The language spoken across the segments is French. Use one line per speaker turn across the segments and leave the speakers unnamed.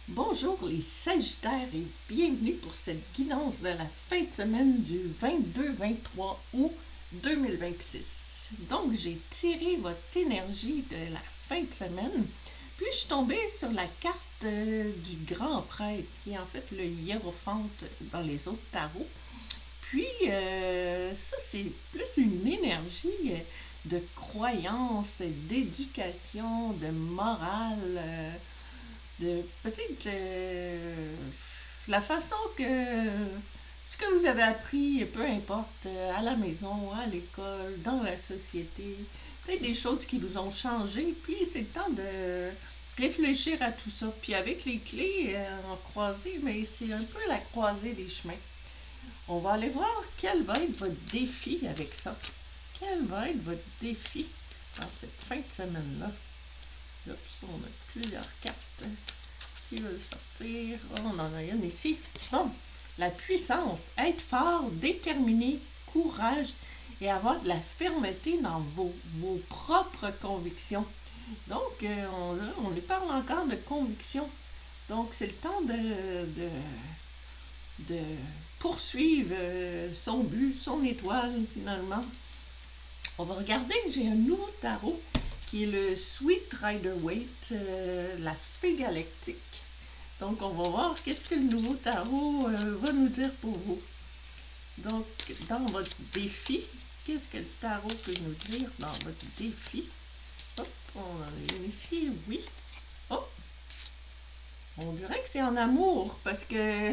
Bonjour les Sagittaires et bienvenue pour cette guidance de la fin de semaine du 22-23 août 2026. Donc j'ai tiré votre énergie de la fin de semaine, puis je suis tombée sur la carte du grand prêtre qui est en fait le hiérophante dans les autres tarots. Puis ça c'est plus une énergie de croyance, d'éducation, de morale. De peut-être la façon que ce que vous avez appris, peu importe, à la maison, à l'école, dans la société, peut-être des choses qui vous ont changé, puis c'est le temps de réfléchir à tout ça. Puis avec les clés en croisée, mais c'est un peu la croisée des chemins. On va aller voir quel va être votre défi avec ça. Quel va être votre défi dans cette fin de semaine-là? Oups, on a plusieurs cartes qui veulent sortir. Oh, on en a une ici. Bon, la puissance, être fort, déterminé, courage et avoir de la fermeté dans vos propres convictions. Donc, on lui parle encore de conviction. Donc, c'est le temps de poursuivre son but, son étoile, finalement. On va regarder, j'ai un nouveau tarot qui est le Sweet Rider-Waite, la fée galactique. Donc, on va voir qu'est-ce que le nouveau tarot va nous dire pour vous. Donc, dans votre défi, qu'est-ce que le tarot peut nous dire dans votre défi? Hop, on en a une ici, oui. Oh, on dirait que c'est en amour parce que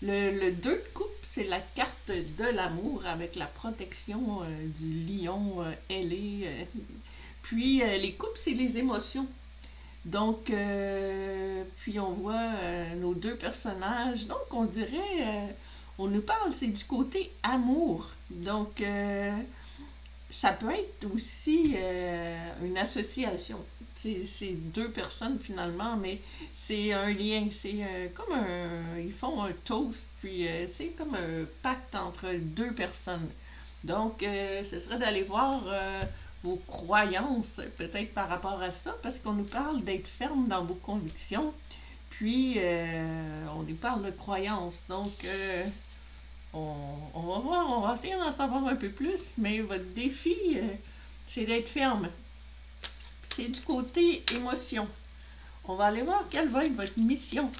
le 2 de coupe, c'est la carte de l'amour avec la protection du lion ailé. Puis, les coupes, c'est les émotions. Donc, puis on voit nos deux personnages. Donc, on dirait, on nous parle, c'est du côté amour. Donc, ça peut être aussi une association. C'est deux personnes finalement, mais c'est un lien. C'est comme un. Ils font un toast, puis c'est comme un pacte entre deux personnes. Donc, ce serait d'aller voir vos croyances, peut-être par rapport à ça, parce qu'on nous parle d'être ferme dans vos convictions, puis on nous parle de croyances. Donc, on va voir, on va essayer d'en savoir un peu plus, mais votre défi, c'est d'être ferme. C'est du côté émotion. On va aller voir quelle va être votre mission.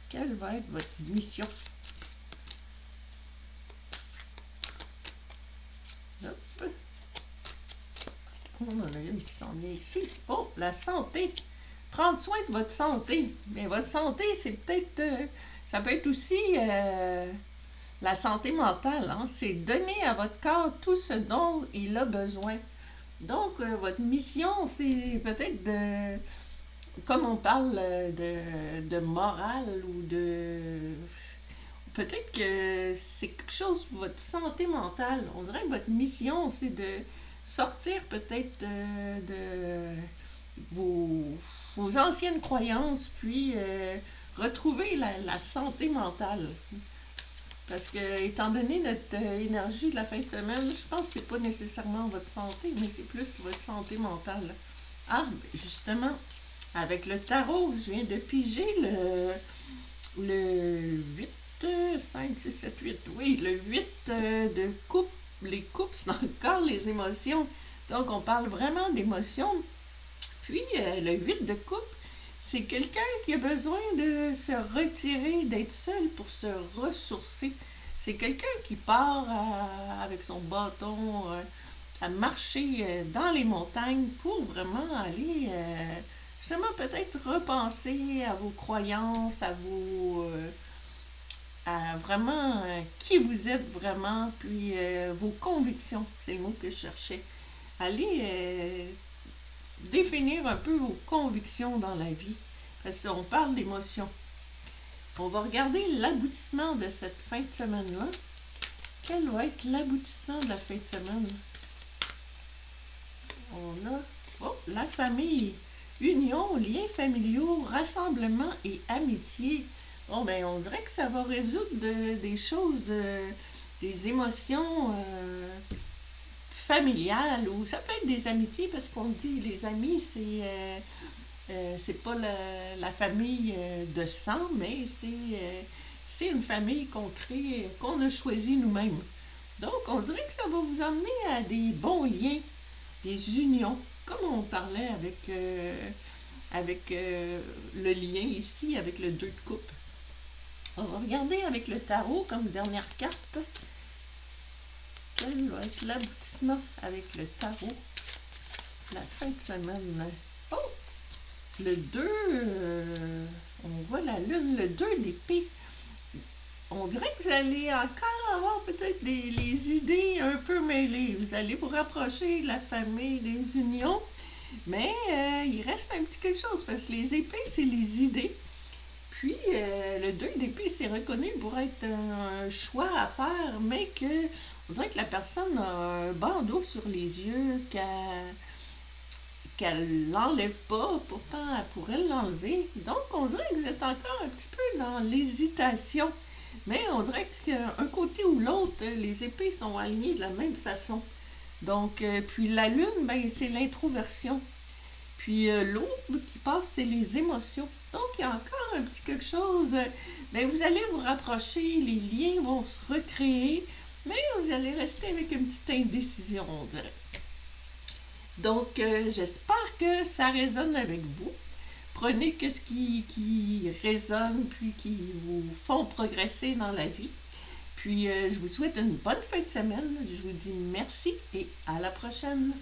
Quelle va être votre mission? Hop. On en a une qui s'en vient ici. Oh, la santé. Prendre soin de votre santé. Mais votre santé, c'est peut-être... ça peut être aussi la santé mentale. Hein? C'est donner à votre corps tout ce dont il a besoin. Donc, votre mission, c'est peut-être de... Comme on parle de morale ou de... Peut-être que c'est quelque chose pour votre santé mentale. On dirait que votre mission, c'est de sortir peut-être de vos, vos anciennes croyances, puis retrouver la santé mentale. Parce que, étant donné notre énergie de la fin de semaine, je pense que c'est pas nécessairement votre santé, mais c'est plus votre santé mentale. Ah, justement, avec le tarot, je viens de piger le 8, 5, 6, 7, 8. Oui, le 8 de coupe. Les coupes, c'est encore les émotions. Donc, on parle vraiment d'émotions. Puis, le 8 de coupe, c'est quelqu'un qui a besoin de se retirer, d'être seul pour se ressourcer. C'est quelqu'un qui part avec son bâton à marcher dans les montagnes pour vraiment aller justement peut-être repenser à vos croyances, à vraiment qui vous êtes vraiment, puis vos convictions, c'est le mot que je cherchais. Allez définir un peu vos convictions dans la vie. Parce qu'on parle d'émotions. On va regarder l'aboutissement de cette fin de semaine-là. Quel va être l'aboutissement de la fin de semaine? On a la famille, union, liens familiaux, rassemblement et amitié. Bon, ben, on dirait que ça va résoudre des choses, des émotions familiales, ou ça peut être des amitiés, parce qu'on dit les amis, c'est C'est pas la famille de sang, mais c'est une famille qu'on crée, qu'on a choisi nous-mêmes. Donc, on dirait que ça va vous emmener à des bons liens, des unions, comme on parlait avec le lien ici, avec le 2 de coupe. On va regarder avec le tarot comme dernière carte. Quel va être l'aboutissement avec le tarot la fin de semaine? Oh! Le 2, on voit la lune, le 2 d'épée. On dirait que vous allez encore avoir peut-être les idées un peu mêlées. Vous allez vous rapprocher de la famille, des unions, mais il reste un petit quelque chose parce que les épées, c'est les idées. Puis le 2 d'épée, c'est reconnu pour être un choix à faire, mais que on dirait que la personne a un bandeau sur les yeux qu'elle l'enlève pas, pourtant elle pourrait l'enlever. Donc on dirait que vous êtes encore un petit peu dans l'hésitation. Mais on dirait qu'un côté ou l'autre, les épées sont alignées de la même façon. Donc, puis la lune, ben, c'est l'introversion. Puis l'autre qui passe, c'est les émotions. Donc, il y a encore un petit quelque chose. Ben, vous allez vous rapprocher, les liens vont se recréer, mais vous allez rester avec une petite indécision, on dirait. Donc, j'espère que ça résonne avec vous. Prenez ce qui résonne, puis qui vous font progresser dans la vie. Puis, je vous souhaite une bonne fin de semaine. Je vous dis merci et à la prochaine.